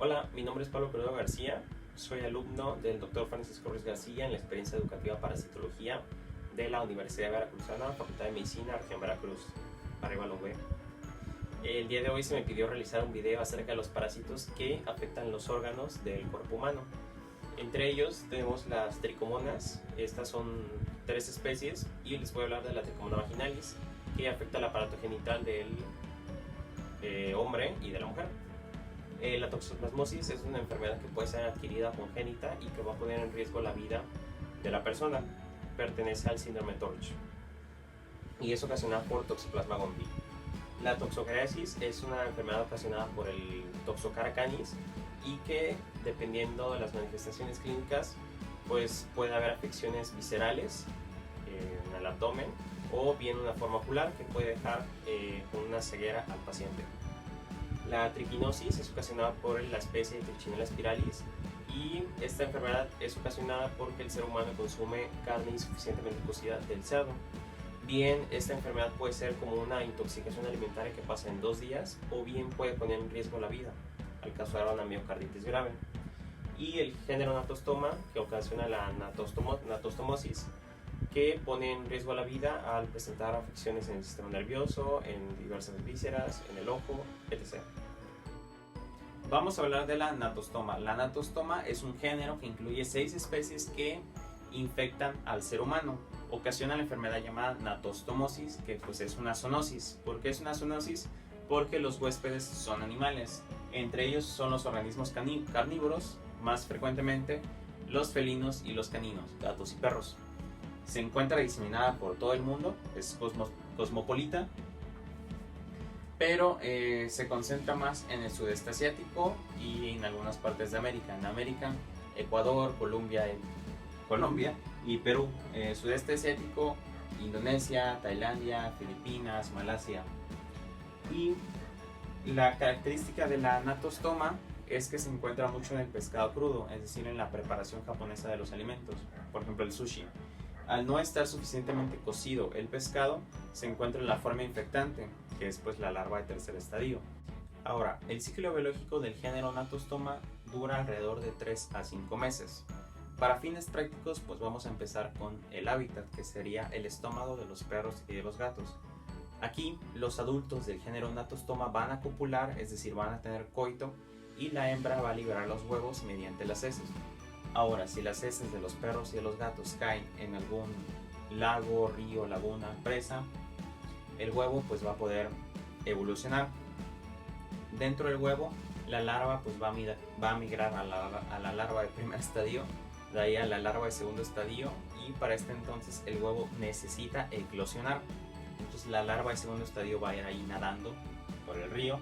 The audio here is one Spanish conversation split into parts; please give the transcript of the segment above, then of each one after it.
Hola, mi nombre es Pablo Peredo García, soy alumno del Dr. Francisco Ruiz García en la experiencia educativa Parasitología de la Universidad Veracruzana, Facultad de Medicina, Región Veracruz. Arriba lo ve. El día de hoy se me pidió realizar un video acerca de los parásitos que afectan los órganos del cuerpo humano. Entre ellos tenemos las tricomonas, estas son 3 especies y les voy a hablar de la tricomona vaginalis, que afecta el aparato genital del hombre y de la mujer. La toxoplasmosis es una enfermedad que puede ser adquirida congénita y que va a poner en riesgo la vida de la persona. Pertenece al síndrome Torch y es ocasionada por Toxoplasma gondii. La toxocariasis es una enfermedad ocasionada por el Toxocara canis y que, dependiendo de las manifestaciones clínicas, pues puede haber afecciones viscerales en el abdomen o bien una forma ocular que puede dejar con una ceguera al paciente. La triquinosis es ocasionada por la especie de Trichinella spiralis y esta enfermedad es ocasionada porque el ser humano consume carne insuficientemente cocida del cerdo. Bien, esta enfermedad puede ser como una intoxicación alimentaria que pasa en 2 días o bien puede poner en riesgo la vida al causar una miocarditis grave. Y el género Natostoma, que ocasiona la natostomosis, que pone en riesgo la vida al presentar afecciones en el sistema nervioso, en diversas vísceras, en el ojo, etc. Vamos a hablar de la natostoma. La natostoma es un género que incluye 6 especies que infectan al ser humano. Ocasiona la enfermedad llamada natostomosis, que pues es una zoonosis. ¿Por qué es una zoonosis? Porque los huéspedes son animales. Entre ellos son los organismos carnívoros, más frecuentemente los felinos y los caninos, gatos y perros. Se encuentra diseminada por todo el mundo, es cosmopolita, pero se concentra más en el sudeste asiático y en algunas partes de América. En América, Ecuador, Colombia y Perú. Sudeste asiático, Indonesia, Tailandia, Filipinas, Malasia. Y la característica de la natostoma es que se encuentra mucho en el pescado crudo, es decir, en la preparación japonesa de los alimentos, por ejemplo el sushi. Al no estar suficientemente cocido el pescado, se encuentra en la forma infectante, que es pues la larva de tercer estadio. Ahora, el ciclo biológico del género Natostoma dura alrededor de 3 a 5 meses. Para fines prácticos, pues vamos a empezar con el hábitat, que sería el estómago de los perros y de los gatos. Aquí, los adultos del género Natostoma van a copular, es decir, van a tener coito, y la hembra va a liberar los huevos mediante las heces. Ahora, si las heces de los perros y de los gatos caen en algún lago, río, laguna, presa, el huevo pues va a poder evolucionar. Dentro del huevo, la larva pues va a migrar a la larva de primer estadio, de ahí a la larva de segundo estadio, y para este entonces el huevo necesita eclosionar. Entonces la larva de segundo estadio va a ir ahí nadando por el río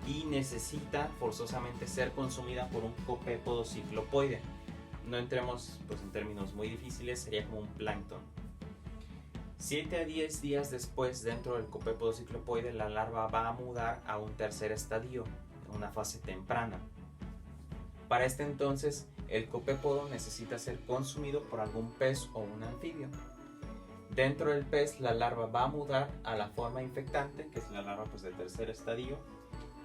y necesita forzosamente ser consumida por un copépodo ciclopoide. No entremos pues en términos muy difíciles, sería como un plancton. 7 a 10 días después, dentro del copépodo ciclopoide, la larva va a mudar a un tercer estadio, una fase temprana. Para este entonces, el copépodo necesita ser consumido por algún pez o un anfibio. Dentro del pez, la larva va a mudar a la forma infectante, que es la larva pues, del tercer estadio,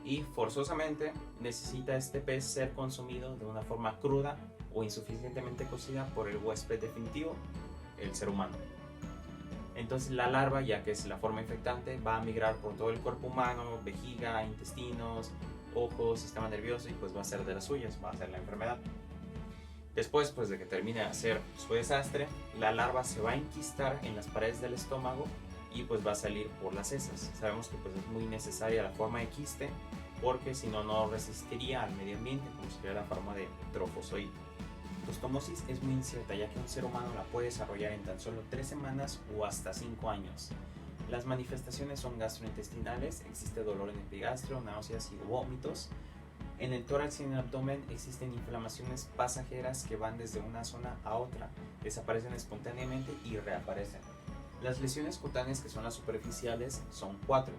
y forzosamente necesita este pez ser consumido de una forma cruda o insuficientemente cocida por el huésped definitivo, el ser humano. Entonces la larva, ya que es la forma infectante, va a migrar por todo el cuerpo humano, vejiga, intestinos, ojos, sistema nervioso, y pues va a ser de las suyas, va a ser la enfermedad. Después pues de que termine de hacer su desastre, la larva se va a enquistar en las paredes del estómago y pues va a salir por las heces. Sabemos que pues es muy necesaria la forma de quiste, porque si no, no resistiría al medio ambiente, como sería la forma de trofozoide. La tostomosis es muy incierta, ya que un ser humano la puede desarrollar en tan solo 3 semanas o hasta 5 años. Las manifestaciones son gastrointestinales, existe dolor en el epigastrio, náuseas y vómitos. En el tórax y en el abdomen existen inflamaciones pasajeras que van desde una zona a otra, desaparecen espontáneamente y reaparecen. Las lesiones cutáneas, que son las superficiales, son 4.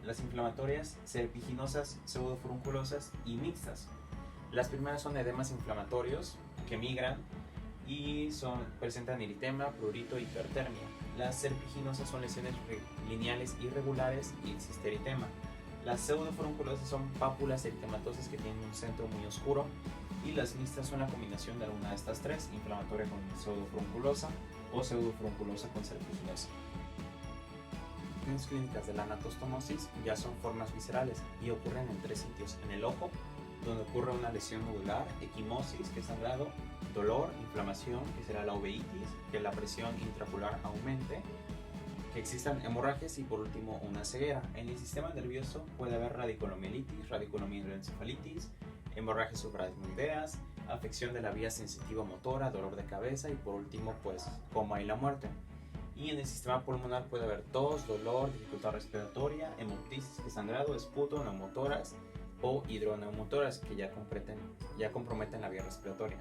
Las inflamatorias, serpiginosas, pseudofurunculosas y mixtas. Las primeras son edemas inflamatorios que migran y presentan eritema, prurito y hipertermia. Las serpiginosas son lesiones lineales irregulares y existe eritema. Las pseudofurunculosas son pápulas eritematosas que tienen un centro muy oscuro, y las mixtas son la combinación de alguna de estas tres, inflamatoria con pseudofurunculosa o pseudofurunculosa con serpulinosa. Las clínicas de la anatostomosis ya son formas viscerales y ocurren en tres sitios: en el ojo, donde ocurre una lesión nodular, equimosis, que es sangrado, dolor, inflamación, que será la uveitis, que la presión intraocular aumente, que existan hemorragias y por último una ceguera. En el sistema nervioso puede haber radiculomielitis, radiculomieloencefalitis, hemorragias supraesmoideas, afección de la vía sensitiva motora, dolor de cabeza y por último pues coma y la muerte. Y en el sistema pulmonar puede haber tos, dolor, dificultad respiratoria, hemoptisis, que es sangrado, esputo, neumotoras o hidroneumotoras, que ya comprometen la vía respiratoria.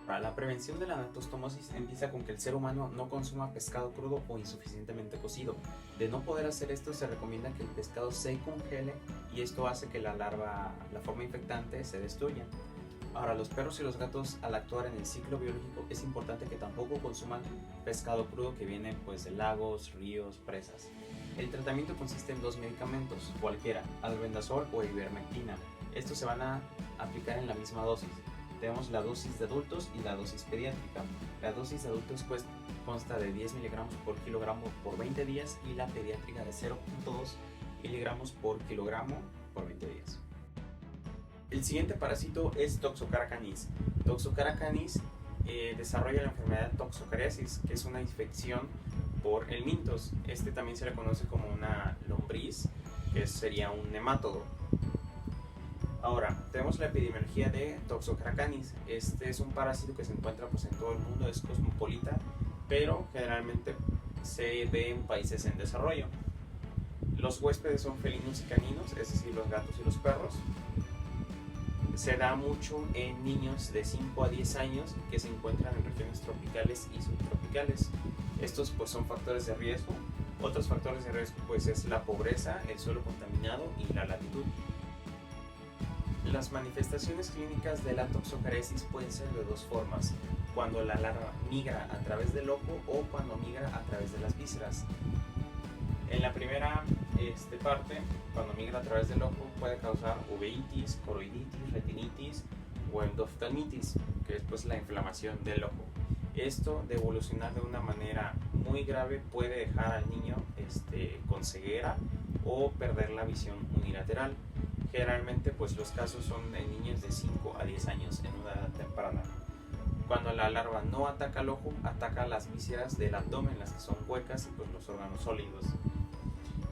Para la prevención de la anatostomosis empieza con que el ser humano no consuma pescado crudo o insuficientemente cocido. De no poder hacer esto, se recomienda que el pescado se congele, y esto hace que la forma infectante se destruya. Ahora, los perros y los gatos, al actuar en el ciclo biológico, es importante que tampoco consuman pescado crudo que viene pues de lagos, ríos, presas. El tratamiento consiste en dos medicamentos, cualquiera, albendazol o ivermectina. Estos se van a aplicar en la misma dosis. Tenemos la dosis de adultos y la dosis pediátrica. La dosis de adultos consta de 10 miligramos por kilogramo por 20 días y la pediátrica de 0.2 miligramos por kilogramo por 20 días. El siguiente parásito es Toxocara canis. Toxocara canis desarrolla la enfermedad de toxocariasis, que es una infección por el mintos. Este también se le conoce como una lombriz, que sería un nemátodo. Ahora, tenemos la epidemiología de Toxocara canis. Este es un parásito que se encuentra pues, en todo el mundo, es cosmopolita, pero generalmente se ve en países en desarrollo. Los huéspedes son felinos y caninos, es decir, los gatos y los perros. Se da mucho en niños de 5 a 10 años que se encuentran en regiones tropicales y subtropicales. Estos pues son factores de riesgo. Otros factores de riesgo pues es la pobreza, el suelo contaminado y la latitud. Las manifestaciones clínicas de la toxocariasis pueden ser de dos formas: cuando la larva migra a través del ojo o cuando migra a través de las vísceras. En la primera parte, cuando migra a través del ojo, puede causar uveitis, coroiditis, retinitis o endoftalmitis, que es pues la inflamación del ojo. Esto, de evolucionar de una manera muy grave, puede dejar al niño con ceguera o perder la visión unilateral. Generalmente pues los casos son en niños de 5 a 10 años en una edad temprana. Cuando la larva no ataca al ojo, ataca las vísceras del abdomen, las que son huecas, y pues los órganos sólidos.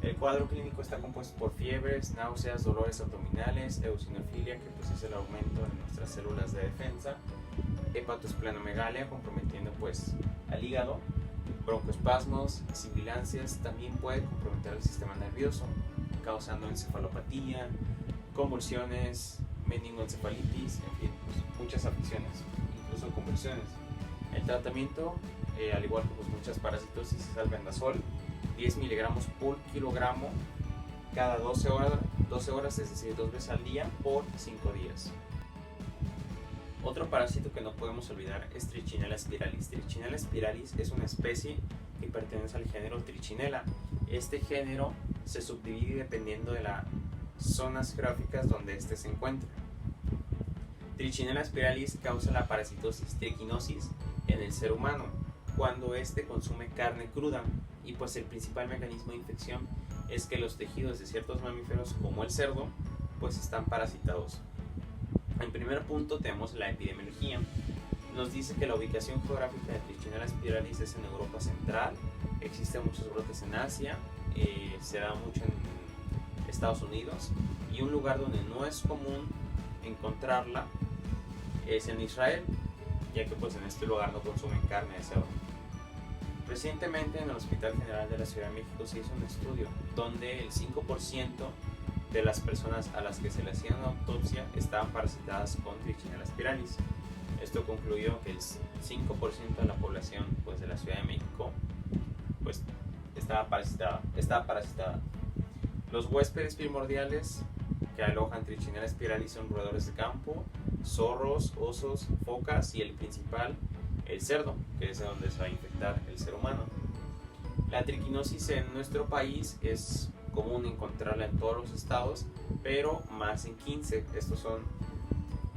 El cuadro clínico está compuesto por fiebres, náuseas, dolores abdominales, eosinofilia, que pues es el aumento de nuestras células de defensa, hepatosplenomegalia, comprometiendo pues al hígado, broncoespasmos, sibilancias. También puede comprometer el sistema nervioso, causando encefalopatía, convulsiones, meningoencefalitis, en fin, pues, muchas afecciones, incluso convulsiones. El tratamiento, al igual que pues, muchas parasitosis, es albendazol, 10 miligramos por kilogramo cada 12 horas, es decir, 2 veces al día por 5 días. Otro parásito que no podemos olvidar es Trichinella spiralis. Trichinella spiralis es una especie que pertenece al género Trichinella. Este género se subdivide dependiendo de las zonas geográficas donde éste se encuentra. Trichinella spiralis causa la parasitosis triquinosis en el ser humano cuando éste consume carne cruda, y pues el principal mecanismo de infección es que los tejidos de ciertos mamíferos como el cerdo pues están parasitados. En primer punto tenemos la epidemiología. Nos dice que la ubicación geográfica de Trichinella spiralis es en Europa Central, existen muchos brotes en Asia, se da mucho en Estados Unidos, y un lugar donde no es común encontrarla es en Israel, ya que pues en este lugar no consumen carne de cerdo. Recientemente en el Hospital General de la Ciudad de México se hizo un estudio donde el 5% de las personas a las que se le hacía una autopsia estaban parasitadas con Trichinella spiralis. Esto concluyó que el 5% de la población pues, de la Ciudad de México pues, estaba parasitada. Los huéspedes primordiales que alojan Trichinella spiralis son roedores de campo, zorros, osos, focas y el principal, el cerdo, que es de donde se va a infectar el ser humano. La triquinosis en nuestro país es común encontrarla en todos los estados, pero más en 15. Estos son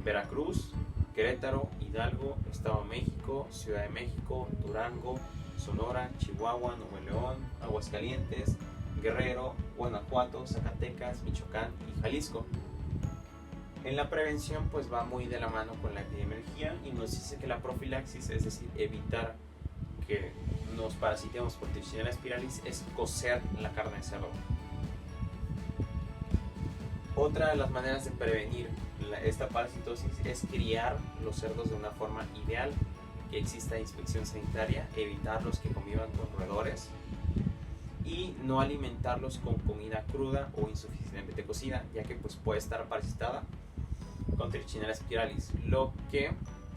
Veracruz, Querétaro, Hidalgo, Estado de México, Ciudad de México, Durango, Sonora, Chihuahua, Nuevo León, Aguascalientes, Guerrero, Guanajuato, Zacatecas, Michoacán y Jalisco. En la prevención pues va muy de la mano con la epidemiología y nos dice que la profilaxis, es decir, evitar que nos parasitemos por Trichinella spiralis, es cocer la carne de cerdo. Otra de las maneras de prevenir esta parasitosis es criar los cerdos de una forma ideal, que exista inspección sanitaria, evitarlos que convivan con roedores y no alimentarlos con comida cruda o insuficientemente cocida, ya que pues puede estar parasitada con Trichinella spiralis, lo que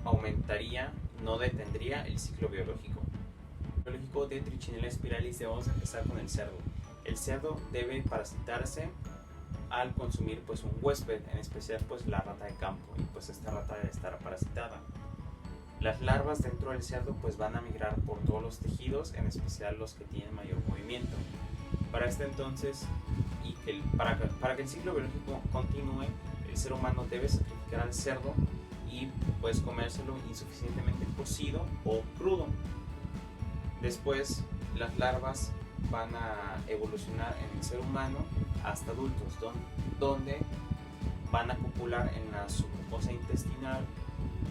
aumentaría, no detendría el ciclo biológico. El biológico de Trichinella spiralis debemos empezar con el cerdo. El cerdo debe parasitarse al consumir pues un huésped, en especial pues la rata de campo, y pues esta rata debe estar parasitada. Las larvas dentro del cerdo pues van a migrar por todos los tejidos, en especial los que tienen mayor movimiento. Para este entonces, y para que el ciclo biológico continúe, el ser humano debe sacrificar al cerdo y pues comérselo insuficientemente cocido o crudo. Después las larvas van a evolucionar en el ser humano hasta adultos, donde van a copular en la submucosa intestinal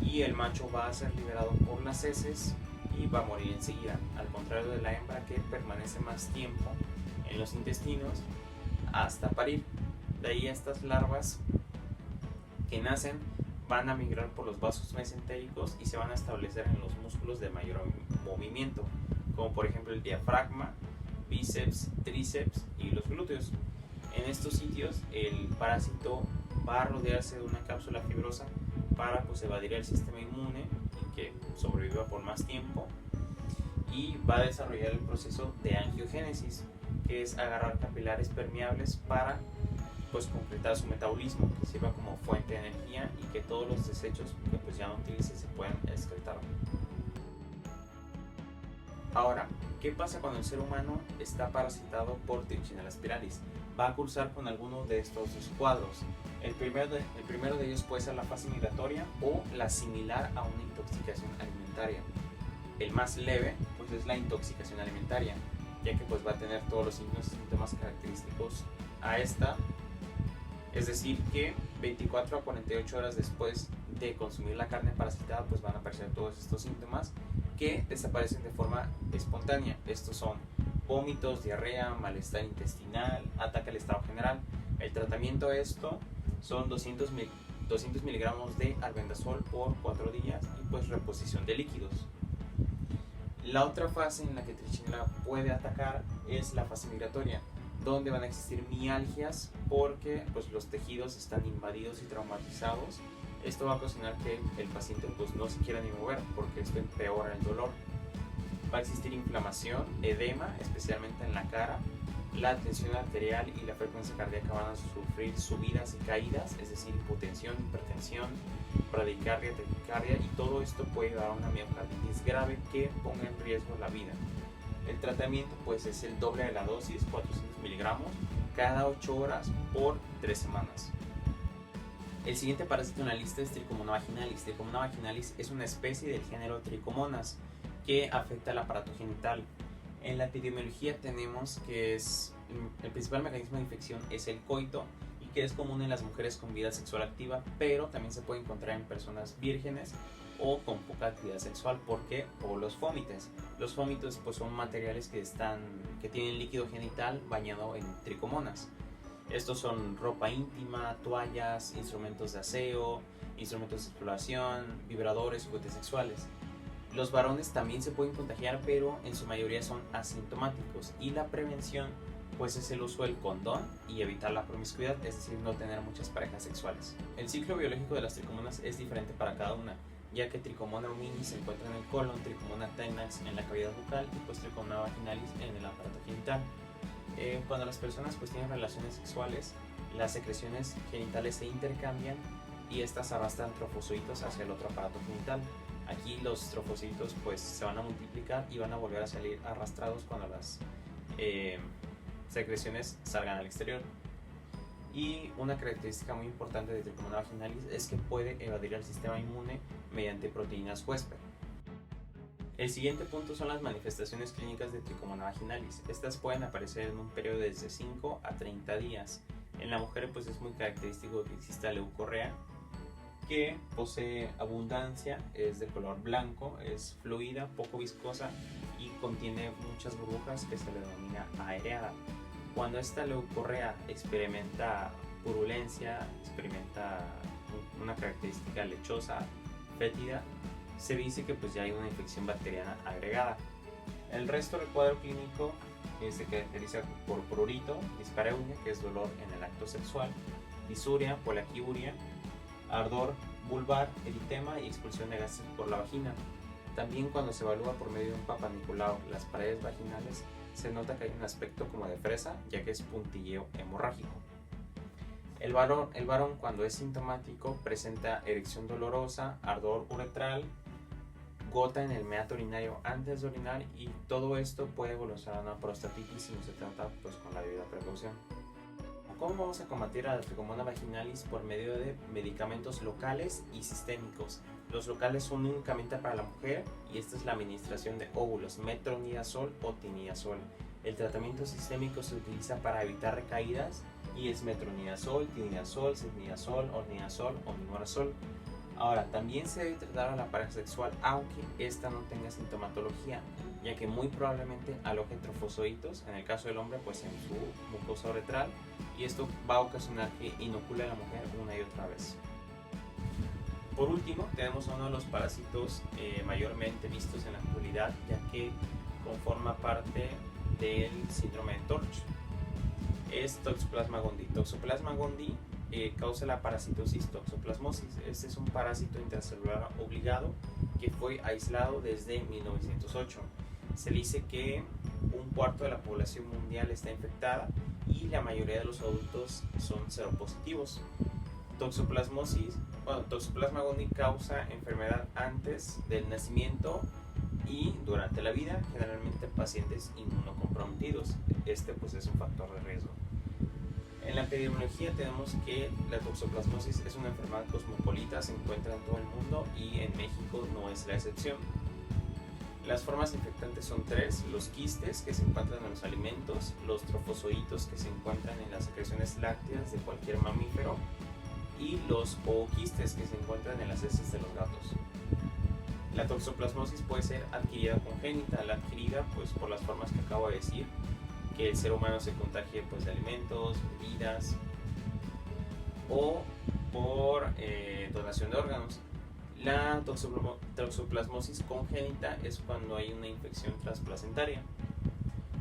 y el macho va a ser liberado por las heces y va a morir enseguida, al contrario de la hembra, que permanece más tiempo en los intestinos hasta parir. De ahí estas larvas que nacen van a migrar por los vasos mesentéricos y se van a establecer en los músculos de mayor movimiento, como por ejemplo el diafragma, bíceps, tríceps y los glúteos. En estos sitios el parásito va a rodearse de una cápsula fibrosa para pues evadir el sistema inmune y que sobreviva por más tiempo, y va a desarrollar el proceso de angiogénesis, que es agarrar capilares permeables para pues completar su metabolismo, que sirva como fuente de energía y que todos los desechos que pues ya no utilice se puedan excretar. Ahora, ¿qué pasa cuando el ser humano está parasitado por Trichinella spiralis? Va a cursar con alguno de estos dos cuadros. El primero de ellos puede ser la fase migratoria o la similar a una intoxicación alimentaria. El más leve pues es la intoxicación alimentaria, ya que pues va a tener todos los signos y síntomas característicos a esta, es decir que 24 a 48 horas después de consumir la carne parasitada pues van a aparecer todos estos síntomas que desaparecen de forma espontánea. Estos son vómitos, diarrea, malestar intestinal, ataque al estado general. El tratamiento a esto son 200 miligramos de albendazol por 4 días y pues reposición de líquidos. La otra fase en la que Trichinella puede atacar es la fase migratoria, donde van a existir mialgias porque pues los tejidos están invadidos y traumatizados. Esto va a ocasionar que el paciente pues no se quiera ni mover porque esto empeora el dolor. Va a existir inflamación, edema, especialmente en la cara. La tensión arterial y la frecuencia cardíaca van a sufrir subidas y caídas, es decir, hipotensión, hipertensión, bradicardia, taquicardia, y todo esto puede llevar a una miocarditis grave que ponga en riesgo la vida. El tratamiento pues es el doble de la dosis, 400 miligramos, cada 8 horas por 3 semanas. El siguiente parásito en la lista es Trichomona vaginalis. Trichomona vaginalis es una especie del género Trichomonas que afecta al aparato genital. En la epidemiología tenemos que el principal mecanismo de infección es el coito y que es común en las mujeres con vida sexual activa, pero también se puede encontrar en personas vírgenes o con poca actividad sexual. ¿Por qué? Por los fómites. Los fómites pues son materiales que tienen líquido genital bañado en tricomonas. Estos son ropa íntima, toallas, instrumentos de aseo, instrumentos de exploración, vibradores, juguetes sexuales. Los varones también se pueden contagiar, pero en su mayoría son asintomáticos, y la prevención pues es el uso del condón y evitar la promiscuidad, es decir, no tener muchas parejas sexuales. El ciclo biológico de las tricomonas es diferente para cada una, ya que Trichomona humini se encuentra en el colon, Trichomona tenax en la cavidad bucal y pues Trichomona vaginalis en el aparato genital. Cuando las personas pues tienen relaciones sexuales, las secreciones genitales se intercambian y estas arrastran trofocitos hacia el otro aparato genital. Aquí los trofocitos pues se van a multiplicar y van a volver a salir arrastrados cuando secreciones salgan al exterior. Y una característica muy importante de Trichomona vaginalis es que puede evadir el sistema inmune mediante proteínas huésped. El siguiente punto son las manifestaciones clínicas de Trichomona vaginalis. Estas pueden aparecer en un periodo de desde 5 a 30 días. En la mujer pues es muy característico que exista leucorrea, que posee abundancia, es de color blanco, es fluida, poco viscosa y contiene muchas burbujas que se le denomina aereada. Cuando esta leucorrea experimenta purulencia, experimenta una característica lechosa, fétida, se dice que pues ya hay una infección bacteriana agregada. El resto del cuadro clínico se caracteriza por prurito, dispareunia, que es dolor en el acto sexual, disuria, polaquiuria, ardor vulvar, eritema y expulsión de gases por la vagina. También cuando se evalúa por medio de un Papa Nicolau las paredes vaginales, se nota que hay un aspecto como de fresa, ya que es puntilleo hemorrágico. El varón cuando es sintomático presenta erección dolorosa, ardor uretral, gota en el meato urinario antes de orinar, y todo esto puede evolucionar a una prostatitis si no se trata pues con la debida precaución. ¿Cómo vamos a combatir a la Trichomona vaginalis? Por medio de medicamentos locales y sistémicos. Los locales son únicamente para la mujer y esta es la administración de óvulos, metronidazol o tinidazol. El tratamiento sistémico se utiliza para evitar recaídas y es metronidazol, tinidazol, setnidazol, ornidazol o nimorazol. Ahora, también se debe tratar a la pareja sexual aunque ésta no tenga sintomatología, ya que muy probablemente aloje trofozoitos, en el caso del hombre pues en su mucosa uretral, y esto va a ocasionar que inocule a la mujer una y otra vez. Por último, tenemos uno de los parásitos mayormente vistos en la actualidad, ya que conforma parte del síndrome de Torch. Es Toxoplasma gondii. Toxoplasma gondii causa la parasitosis toxoplasmosis. Este es un parásito intracelular obligado que fue aislado desde 1908. Se dice que un cuarto de la población mundial está infectada y la mayoría de los adultos son seropositivos. Toxoplasma gondii causa enfermedad antes del nacimiento y durante la vida, generalmente en pacientes inmunocomprometidos. Este pues es un factor de riesgo. En la epidemiología tenemos que la toxoplasmosis es una enfermedad cosmopolita, se encuentra en todo el mundo y en México no es la excepción. Las formas infectantes son tres: los quistes que se encuentran en los alimentos, los trofozoitos que se encuentran en las secreciones lácteas de cualquier mamífero y los ooquistes que se encuentran en las heces de los gatos. La toxoplasmosis puede ser adquirida o congénita. La adquirida pues por las formas que acabo de decir, que el ser humano se contagie pues de alimentos, bebidas o por donación de órganos. La toxoplasmosis congénita es cuando hay una infección transplacentaria.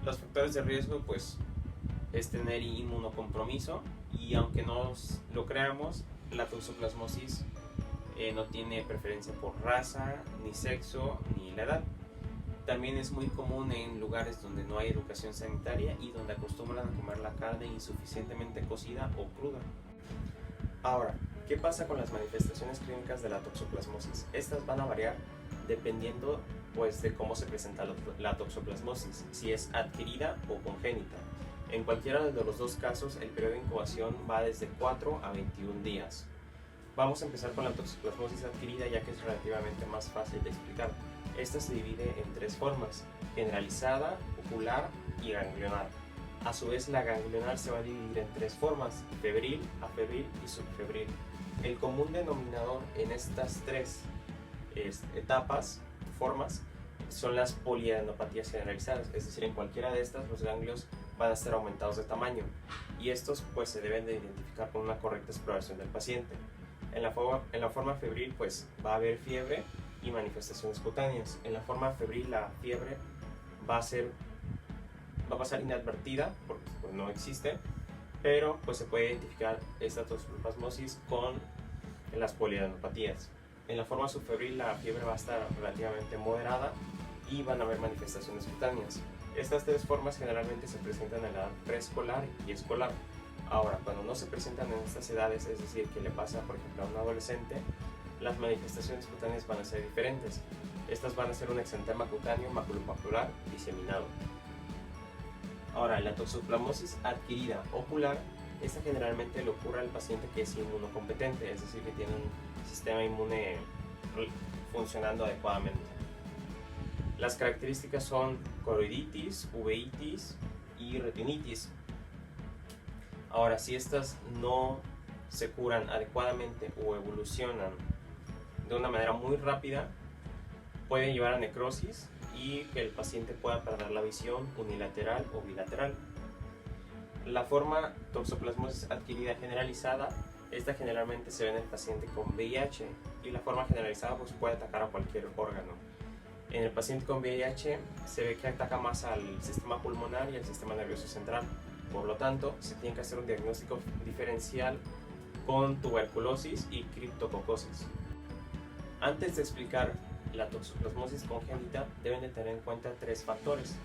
Los factores de riesgo pues es tener inmunocompromiso, y aunque no lo creamos, la toxoplasmosis no tiene preferencia por raza, ni sexo, ni la edad. También es muy común en lugares donde no hay educación sanitaria y donde acostumbran a comer la carne insuficientemente cocida o cruda. Ahora, ¿qué pasa con las manifestaciones clínicas de la toxoplasmosis? Estas van a variar dependiendo pues, de cómo se presenta la toxoplasmosis, si es adquirida o congénita. En cualquiera de los dos casos, el periodo de incubación va desde 4 a 21 días. Vamos a empezar con la toxoplasmosis adquirida, ya que es relativamente más fácil de explicar. Esta se divide en tres formas: generalizada, ocular y ganglionar. A su vez, la ganglionar se va a dividir en tres formas: febril, afebril y subfebril. El común denominador en estas tres formas, son las poliadenopatías generalizadas, es decir, en cualquiera de estas los ganglios van a estar aumentados de tamaño, y estos pues se deben de identificar con una correcta exploración del paciente. En la forma febril pues va a haber fiebre y manifestaciones cutáneas. En la forma febril la fiebre va a pasar inadvertida porque pues, no existe, pero pues se puede identificar esta toxoplasmosis con las poliadenopatías. En la forma subfebril la fiebre va a estar relativamente moderada y van a haber manifestaciones cutáneas. Estas tres formas generalmente se presentan en la edad preescolar y escolar. Ahora, cuando no se presentan en estas edades, es decir, que le pasa por ejemplo a un adolescente, las manifestaciones cutáneas van a ser diferentes. Estas van a ser un exantema cutáneo maculopapular diseminado. Ahora, la toxoplasmosis adquirida ocular, esta generalmente le ocurre al paciente que es inmunocompetente, es decir, que tiene un sistema inmune funcionando adecuadamente. Las características son coroiditis, uveitis y retinitis. Ahora, si estas no se curan adecuadamente o evolucionan de una manera muy rápida, pueden llevar a necrosis y que el paciente pueda perder la visión unilateral o bilateral. La forma toxoplasmosis adquirida generalizada, esta generalmente se ve en el paciente con VIH, y la forma generalizada pues puede atacar a cualquier órgano. En el paciente con VIH se ve que ataca más al sistema pulmonar y al sistema nervioso central. Por lo tanto, se tiene que hacer un diagnóstico diferencial con tuberculosis y criptococosis. Antes de explicar la toxoplasmosis congénita, deben de tener en cuenta 3 factores.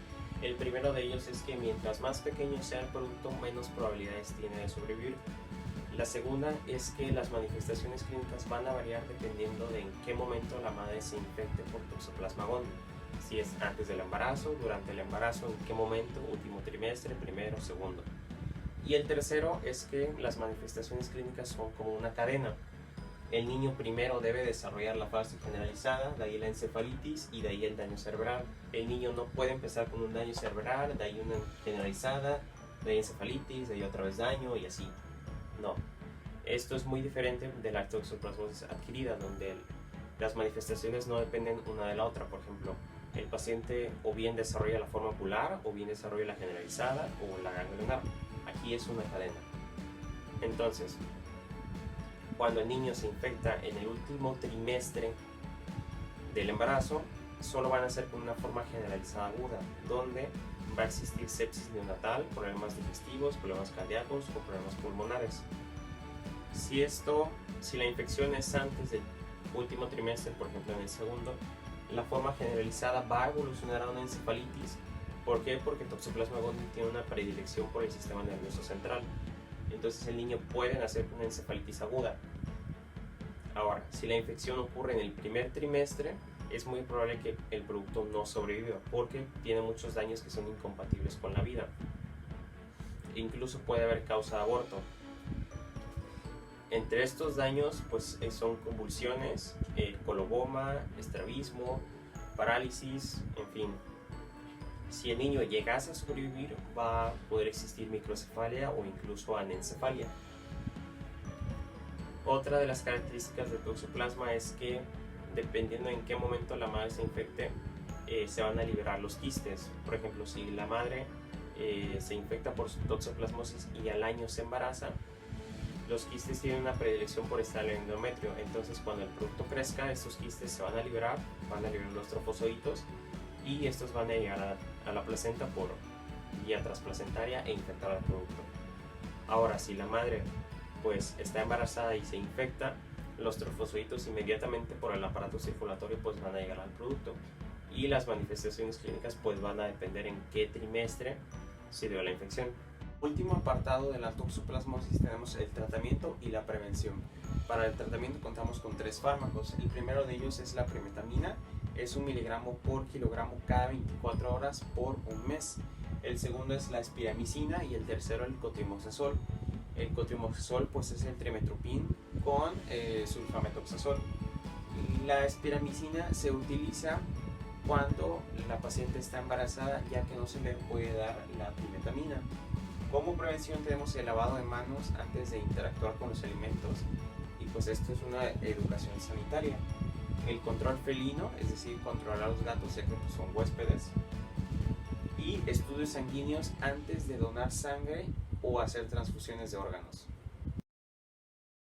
El primero de ellos es que mientras más pequeño sea el producto, menos probabilidades tiene de sobrevivir. La segunda es que las manifestaciones clínicas van a variar dependiendo de en qué momento la madre se infecte por Toxoplasma gondii. Si es antes del embarazo, durante el embarazo, en qué momento, último trimestre, primero, segundo. Y el tercero es que las manifestaciones clínicas son como una cadena. El niño primero debe desarrollar la fase generalizada, de ahí la encefalitis y de ahí el daño cerebral. El niño no puede empezar con un daño cerebral, de ahí una generalizada, de ahí encefalitis, de ahí otra vez daño y así. No. Esto es muy diferente de la toxoplasmosis adquirida, donde las manifestaciones no dependen una de la otra. Por ejemplo, el paciente o bien desarrolla la forma ocular, o bien desarrolla la generalizada o la ganglionar. Aquí es una cadena. Entonces, cuando el niño se infecta en el último trimestre del embarazo, solo van a ser con una forma generalizada aguda, donde va a existir sepsis neonatal, problemas digestivos, problemas cardíacos o problemas pulmonares. Si la infección es antes del último trimestre, por ejemplo en el segundo, la forma generalizada va a evolucionar a una encefalitis. ¿Por qué? Porque Toxoplasma gondii tiene una predilección por el sistema nervioso central. Entonces el niño puede nacer con una encefalitis aguda. Ahora, si la infección ocurre en el primer trimestre, es muy probable que el producto no sobreviva porque tiene muchos daños que son incompatibles con la vida. Incluso puede haber causa de aborto. Entre estos daños pues son convulsiones, coloboma, estrabismo, parálisis, en fin. Si el niño llegase a sobrevivir, va a poder existir microcefalia o incluso anencefalia. Otra de las características del toxoplasma es que dependiendo en qué momento la madre se infecte, se van a liberar los quistes. Por ejemplo, si la madre se infecta por toxoplasmosis y al año se embaraza, los quistes tienen una predilección por estar en el endometrio. Entonces, cuando el producto crezca, estos quistes se van a liberar los trofozoitos, y estos van a llegar a la placenta por vía transplacentaria e infectar al producto. Ahora, si la madre pues está embarazada y se infecta, los trofozoitos inmediatamente por el aparato circulatorio pues van a llegar al producto, y las manifestaciones clínicas pues van a depender en qué trimestre se dio la infección. Último apartado de la toxoplasmosis tenemos el tratamiento y la prevención. Para el tratamiento contamos con 3 fármacos. El primero de ellos es la primetamina, es 1 miligramo por kilogramo cada 24 horas por un mes. El segundo es la espiramicina y el tercero el cotrimoxazol. El cotrimoxazol pues es el trimetoprim con sulfamethoxazol. La espiramicina se utiliza cuando la paciente está embarazada, ya que no se le puede dar la primetamina. Como prevención tenemos el lavado de manos antes de interactuar con los alimentos, y pues esto es una educación sanitaria. El control felino, es decir, controlar a los gatos ya que pues, son huéspedes. Y estudios sanguíneos antes de donar sangre o hacer transfusiones de órganos.